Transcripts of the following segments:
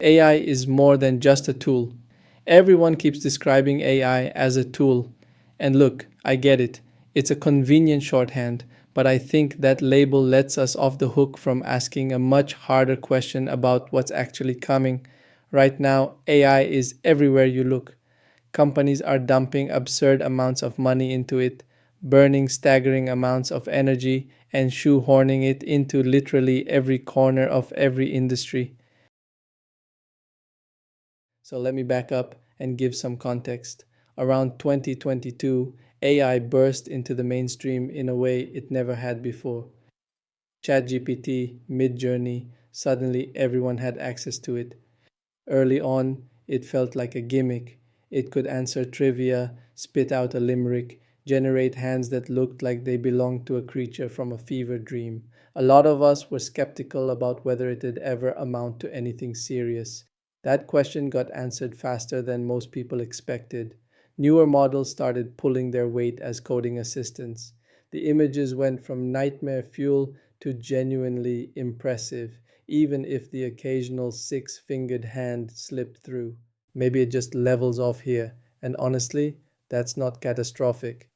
AI is more than just a tool. Everyone keeps describing AI as a tool. And look, I get it. It's a convenient shorthand, but I think that label lets us off the hook from asking a much harder question about what's actually coming. Right now, AI is everywhere you look. Companies are dumping absurd amounts of money into it, burning staggering amounts of energy, and shoehorning it into literally every corner of every industry. So let me back up and give some context. Around 2022, AI burst into the mainstream in a way it never had before. ChatGPT, Midjourney, suddenly everyone had access to it. Early on, it felt like a gimmick. It could answer trivia, spit out a limerick, generate hands that looked like they belonged to a creature from a fever dream. A lot of us were skeptical about whether it would ever amount to anything serious. That question got answered faster than most people expected. Newer models started pulling their weight as coding assistants. The images went from nightmare fuel to genuinely impressive, even if the occasional six-fingered hand slipped through. Maybe it just levels off here, and honestly, that's not catastrophic.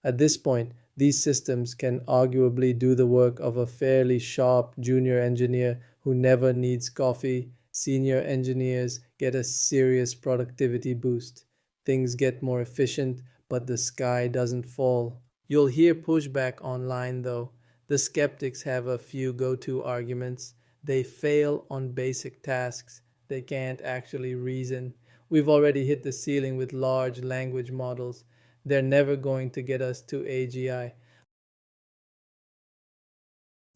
At this point, these systems can arguably do the work of a fairly sharp junior engineer who never needs coffee. Senior engineers get a serious productivity boost. Things get more efficient, but the sky doesn't fall. You'll hear pushback online though. The skeptics have a few go to arguments. They fail on basic tasks. They can't actually reason. We've already hit the ceiling with large language models. They're never going to get us to AGI.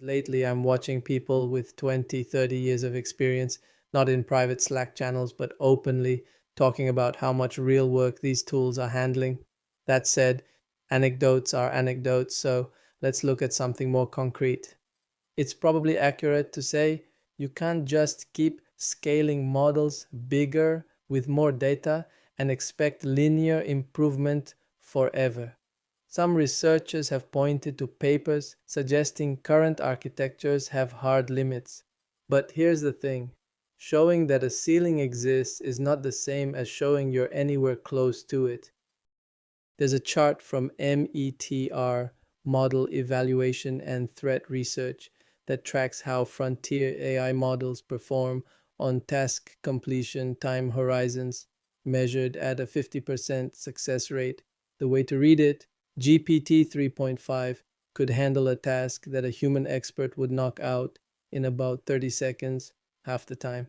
Lately, I'm watching people with 20, 30 years of experience, not in private Slack channels, but openly, talking about how much real work these tools are handling. That said, anecdotes are anecdotes, so let's look at something more concrete. It's probably accurate to say you can't just keep scaling models bigger with more data and expect linear improvement forever. Some researchers have pointed to papers suggesting current architectures have hard limits. But here's the thing, showing that a ceiling exists is not the same as showing you're anywhere close to it. There's a chart from METR, Model Evaluation and Threat Research, that tracks how frontier AI models perform on task completion time horizons, measured at a 50% success rate. The way to read it, GPT 3.5 could handle a task that a human expert would knock out in about 30 seconds, half the time.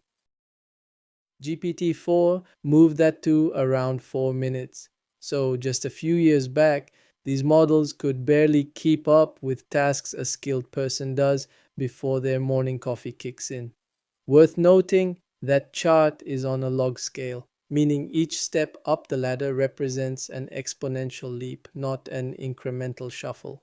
GPT-4 moved that to around 4 minutes. So just a few years back, these models could barely keep up with tasks a skilled person does before their morning coffee kicks in. Worth noting, that chart is on a log scale, meaning each step up the ladder represents an exponential leap, not an incremental shuffle.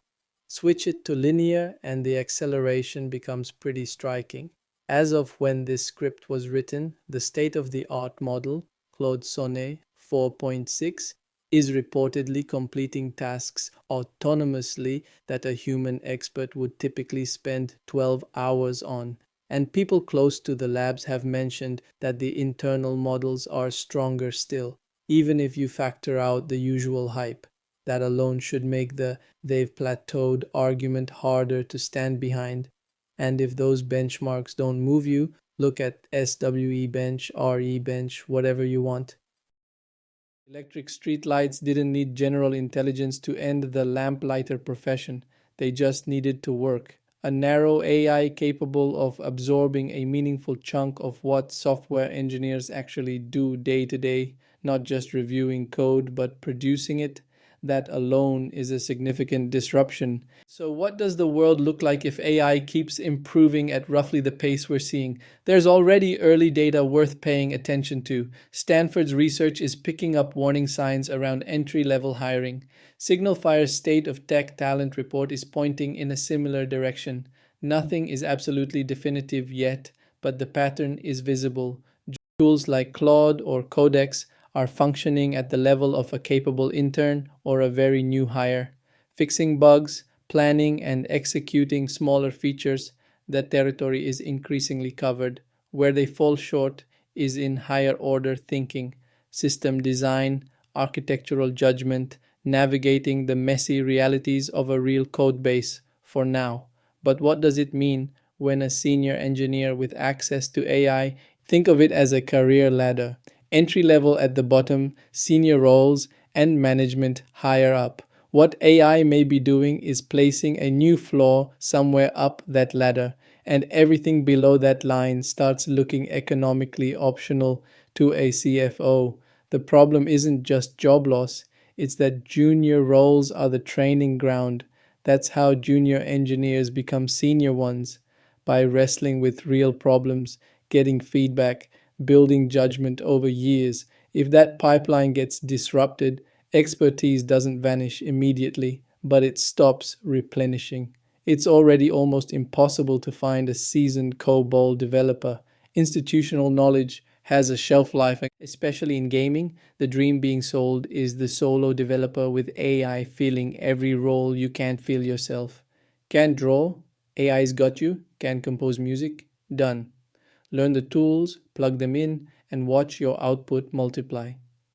Switch it to linear and the acceleration becomes pretty striking. As of when this script was written, the state-of-the-art model, Claude Sonnet 4.6, is reportedly completing tasks autonomously that a human expert would typically spend 12 hours on. And people close to the labs have mentioned that the internal models are stronger still, even if you factor out the usual hype. That alone should make the "they've plateaued" argument harder to stand behind. And if those benchmarks don't move you, look at SWE bench, RE bench, whatever you want. Electric streetlights didn't need general intelligence to end the lamplighter profession. They just needed to work. A narrow AI capable of absorbing a meaningful chunk of what software engineers actually do day to day, not just reviewing code but producing it. That alone is a significant disruption. So, what does the world look like if AI keeps improving at roughly the pace we're seeing? There's already early data worth paying attention to. Stanford's research is picking up warning signs around entry-level hiring. Signal Fire's State of Tech Talent report is pointing in a similar direction. Nothing is absolutely definitive yet, but the pattern is visible. Tools like Claude or Codex are functioning at the level of a capable intern or a very new hire. Fixing bugs, planning, and executing smaller features, that territory is increasingly covered. Where they fall short, is in higher order thinking, system design, architectural judgment, navigating the messy realities of a real code base for now. But what does it mean when a senior engineer with access to AI? Think of it as a career ladder. Entry level at the bottom, senior roles, and management higher up. What AI may be doing is placing a new floor somewhere up that ladder, and everything below that line starts looking economically optional to a CFO. The problem isn't just job loss, it's that junior roles are the training ground. That's how junior engineers become senior ones, by wrestling with real problems, getting feedback, building judgment over years. If that pipeline gets disrupted, expertise doesn't vanish immediately, but it stops replenishing. It's already almost impossible to find a seasoned COBOL developer. Institutional knowledge has a shelf life, especially in gaming. The dream being sold is the solo developer with AI filling every role you can't fill yourself. Can't draw? AI's got you. Can't compose music? Done. Learn the tools, plug them in, and watch your output multiply.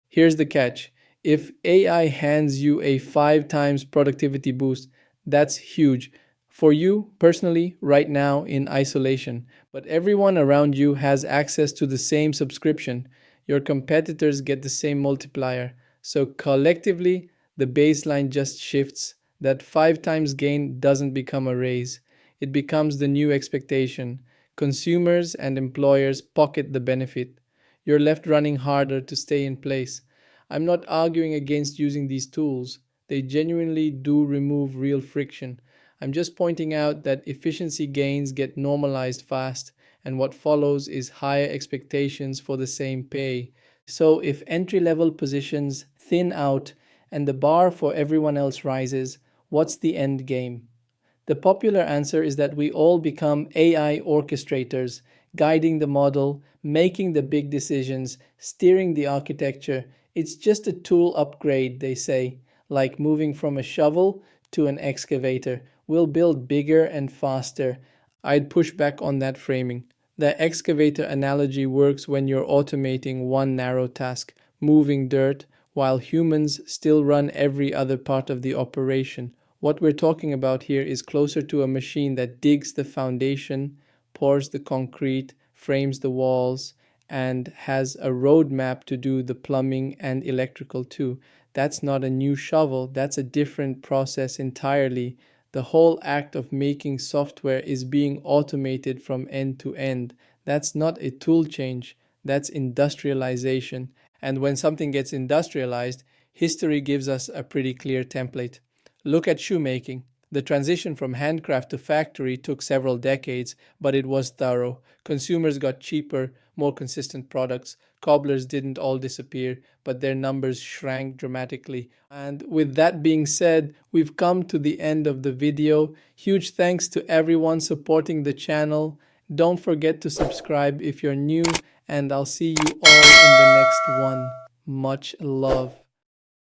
Here's the catch: if AI hands you a 5 times productivity boost, that's huge. For you personally, right now in isolation, but everyone around you has access to the same subscription. Your competitors get the same multiplier. So collectively, the baseline just shifts. That 5 times gain doesn't become a raise, it becomes the new expectation. Consumers and employers pocket the benefit. You're left running harder to stay in place. I'm not arguing against using these tools. They genuinely do remove real friction. I'm just pointing out that efficiency gains get normalized fast, and what follows is higher expectations for the same pay. So, if entry level positions thin out and the bar for everyone else rises, what's the end game? The popular answer is that we all become AI orchestrators, guiding the model, making the big decisions, steering the architecture. It's just a tool upgrade, they say, like moving from a shovel to an excavator. We'll build bigger and faster. I'd push back on that framing. The excavator analogy works when you're automating one narrow task, moving dirt, while humans still run every other part of the operation. What we're talking about here is closer to a machine that digs the foundation, pours the concrete, frames the walls, and has a roadmap to do the plumbing and electrical too. That's not a new shovel, that's a different process entirely. The whole act of making software is being automated from end to end. That's not a tool change, that's industrialization. And when something gets industrialized, history gives us a pretty clear template. Look at shoemaking. The transition from handcraft to factory took several decades, but it was thorough. Consumers got cheaper, more consistent products. Cobblers didn't all disappear, but their numbers shrank dramatically. And with that being said, we've come to the end of the video. Huge thanks to everyone supporting the channel. Don't forget to subscribe if you're new, and I'll see you all in the next one. Much love.